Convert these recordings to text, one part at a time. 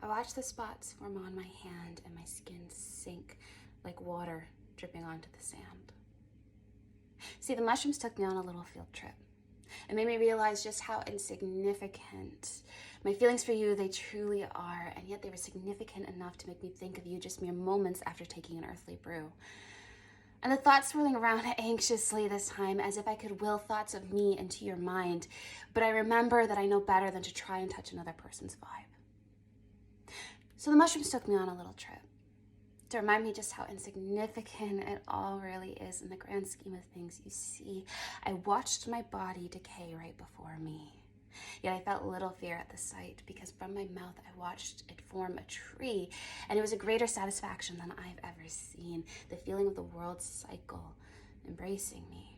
I watched the spots form on my hand and my skin sink like water dripping onto the sand. See, the mushrooms took me on a little field trip. It made me realize just how insignificant my feelings for you, they truly are, and yet they were significant enough to make me think of you just mere moments after taking an earthly brew. And the thoughts swirling around anxiously this time, as if I could will thoughts of me into your mind, but I remember that I know better than to try and touch another person's vibe. So the mushrooms took me on a little trip to remind me just how insignificant it all really is in the grand scheme of things. You see, I watched my body decay right before me. Yet I felt little fear at the sight, because from my mouth I watched it form a tree, and it was a greater satisfaction than I've ever seen, the feeling of the world's cycle embracing me.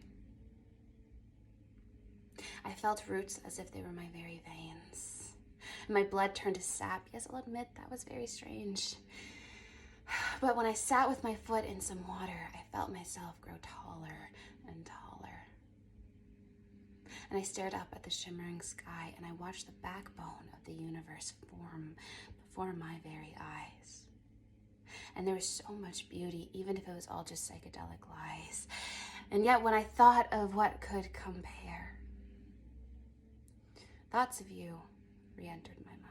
I felt roots as if they were my very veins. And my blood turned to sap. Yes, I'll admit that was very strange. But when I sat with my foot in some water, I felt myself grow taller and taller. And I stared up at the shimmering sky, and I watched the backbone of the universe form before my very eyes. And there was so much beauty, even if it was all just psychedelic lies. And yet when I thought of what could compare, thoughts of you re-entered my mind.